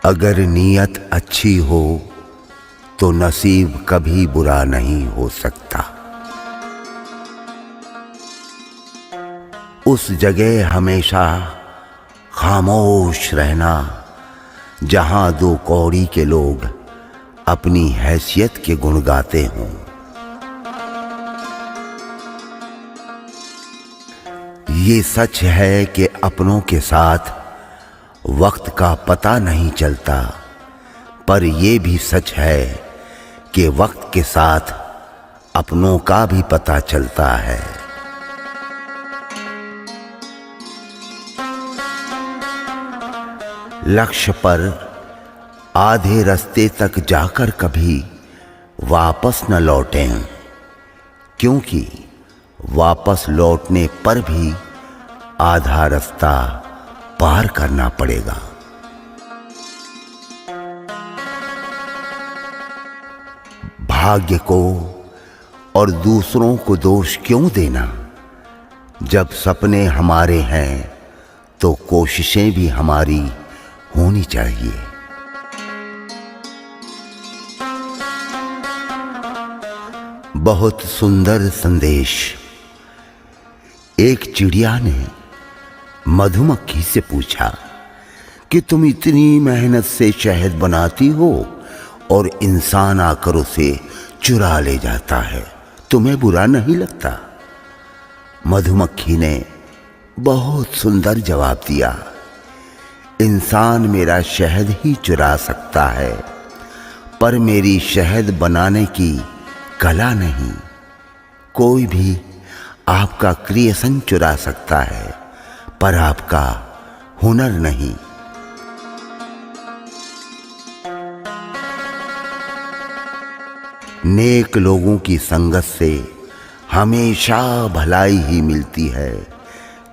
अगर नीयत अच्छी हो तो नसीब कभी बुरा नहीं हो सकता। उस जगह हमेशा खामोश रहना जहां दो कौड़ी के लोग अपनी हैसियत के गुण गाते हों। ये सच है कि अपनों के साथ वक्त का पता नहीं चलता, पर यह भी सच है कि वक्त के साथ अपनों का भी पता चलता है। लक्ष्य पर आधे रास्ते तक जाकर कभी वापस न लौटें, क्योंकि वापस लौटने पर भी आधा रास्ता पार करना पड़ेगा। भाग्य को और दूसरों को दोष क्यों देना? जब सपने हमारे हैं तो कोशिशें भी हमारी होनी चाहिए। बहुत सुंदर संदेश। एक चिड़िया ने मधुमक्खी से पूछा कि तुम इतनी मेहनत से शहद बनाती हो और इंसान आकर उसे चुरा ले जाता है, तुम्हें बुरा नहीं लगता? मधुमक्खी ने बहुत सुंदर जवाब दिया, इंसान मेरा शहद ही चुरा सकता है, पर मेरी शहद बनाने की कला नहीं। कोई भी आपका क्रिएशन चुरा सकता है, पर आपका हुनर नहीं। नेक लोगों की संगत से हमेशा भलाई ही मिलती है,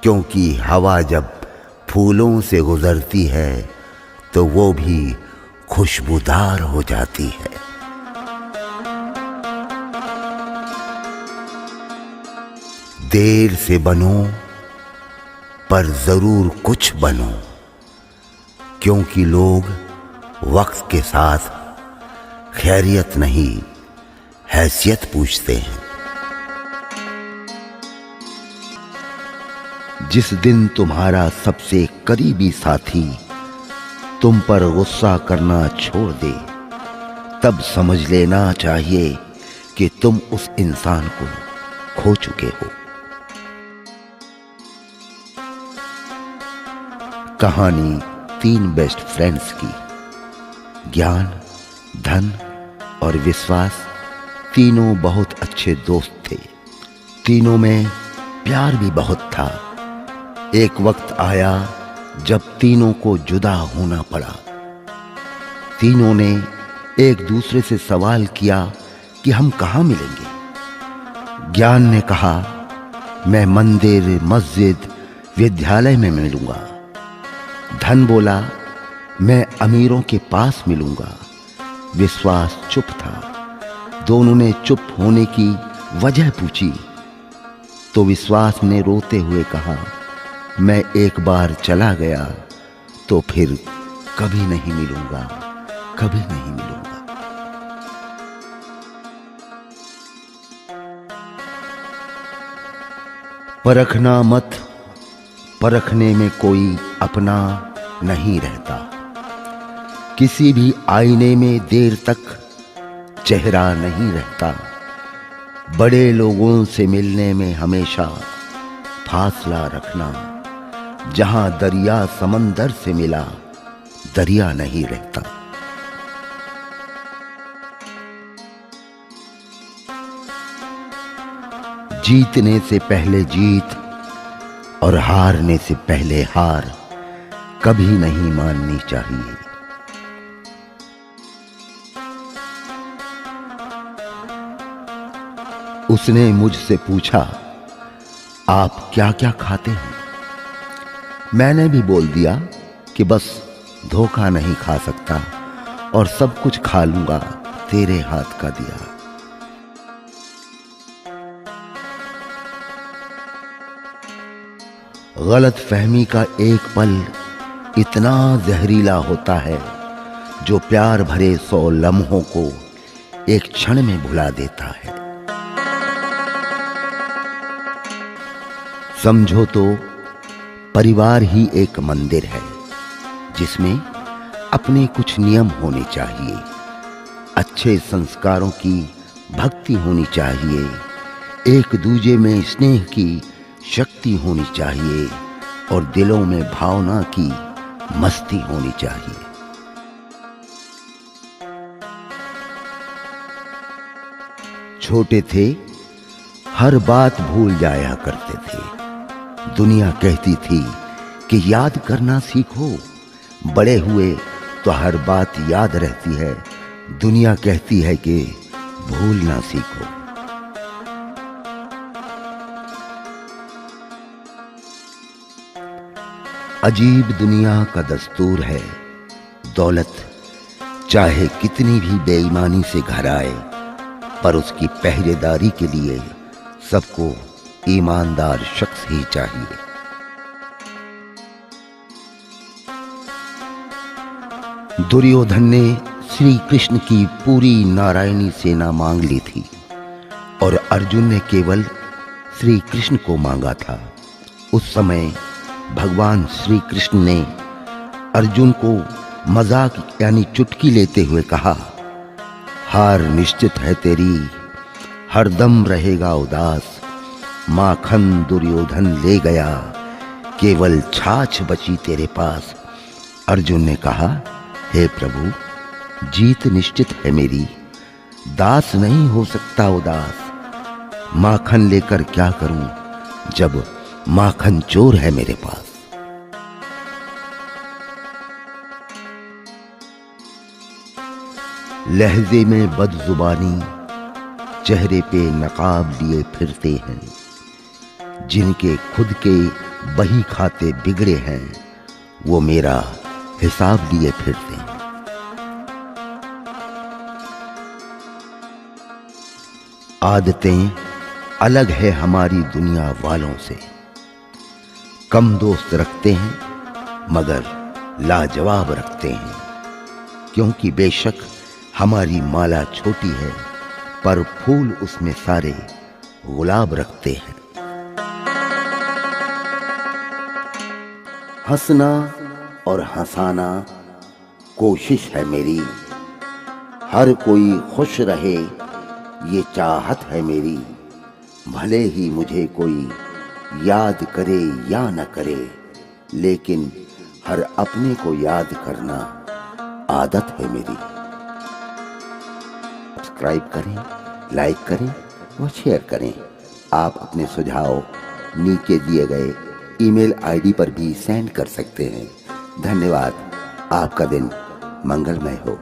क्योंकि हवा जब फूलों से गुजरती है तो वो भी खुशबूदार हो जाती है। देर से बनो पर जरूर कुछ बनो, क्योंकि लोग वक्त के साथ खैरियत नहीं हैसियत पूछते हैं। जिस दिन तुम्हारा सबसे करीबी साथी तुम पर गुस्सा करना छोड़ दे, तब समझ लेना चाहिए कि तुम उस इंसान को खो चुके हो। कहानी 3 बेस्ट फ्रेंड्स की। ज्ञान, धन और विश्वास तीनों बहुत अच्छे दोस्त थे। तीनों में प्यार भी बहुत था। एक वक्त आया जब तीनों को जुदा होना पड़ा। तीनों ने एक दूसरे से सवाल किया कि हम कहाँ मिलेंगे। ज्ञान ने कहा, मैं मंदिर, मस्जिद, विद्यालय में मिलूंगा। धन बोला, मैं अमीरों के पास मिलूंगा। विश्वास चुप था। दोनों ने चुप होने की वजह पूछी तो विश्वास ने रोते हुए कहा, मैं एक बार चला गया तो फिर कभी नहीं मिलूंगा, कभी नहीं मिलूंगा। परखना मत, परखने में कोई अपना नहीं रहता। किसी भी आईने में देर तक चेहरा नहीं रहता। बड़े लोगों से मिलने में हमेशा फासला रखना। जहां दरिया समंदर से मिला, दरिया नहीं रहता। जीतने से पहले जीत और हारने से पहले हार कभी नहीं माननी चाहिए। उसने मुझसे पूछा, आप क्या क्या खाते हैं? मैंने भी बोल दिया कि बस धोखा नहीं खा सकता और सब कुछ खा लूंगा तेरे हाथ का दिया। गलत फहमी का एक पल इतना जहरीला होता है जो प्यार भरे 100 लम्हों को एक क्षण में भुला देता है। समझो तो परिवार ही एक मंदिर है जिसमें अपने कुछ नियम होने चाहिए, अच्छे संस्कारों की भक्ति होनी चाहिए, एक दूजे में स्नेह की शक्ति होनी चाहिए और दिलों में भावना की मस्ती होनी चाहिए। छोटे थे, हर बात भूल जाया करते थे। दुनिया कहती थी कि याद करना सीखो, बड़े हुए तो हर बात याद रहती है। दुनिया कहती है कि भूलना सीखो। अजीब दुनिया का दस्तूर है, दौलत चाहे कितनी भी बेईमानी से घर आए, पर उसकी पहरेदारी के लिए सबको ईमानदार शख्स ही चाहिए। दुर्योधन ने श्री कृष्ण की पूरी नारायणी सेना मांग ली थी और अर्जुन ने केवल श्री कृष्ण को मांगा था। उस समय भगवान श्री कृष्ण ने अर्जुन को मजाक यानी चुटकी लेते हुए कहा, हार निश्चित है तेरी, हरदम रहेगा उदास। माखन दुर्योधन ले गया, केवल छाछ बची तेरे पास। अर्जुन ने कहा, हे प्रभु, जीत निश्चित है मेरी, दास नहीं हो सकता उदास। माखन लेकर क्या करूं जब माखन चोर है मेरे पास। लहजे में बदजुबानी, चेहरे पे नकाब लिए फिरते हैं। जिनके खुद के बही खाते बिगड़े हैं, वो मेरा हिसाब लिए फिरते हैं। आदतें अलग है हमारी दुनिया वालों से। कम दोस्त रखते हैं मगर लाजवाब रखते हैं, क्योंकि बेशक हमारी माला छोटी है पर फूल उसमें सारे गुलाब रखते हैं। हंसना और हंसाना कोशिश है मेरी, हर कोई खुश रहे ये चाहत है मेरी। भले ही मुझे कोई याद करे या न करे, लेकिन हर अपने को याद करना आदत है मेरी। सब्सक्राइब करें, लाइक करें व शेयर करें। आप अपने सुझाव नीचे दिए गए ईमेल आईडी पर भी सेंड कर सकते हैं। धन्यवाद। आपका दिन मंगलमय हो।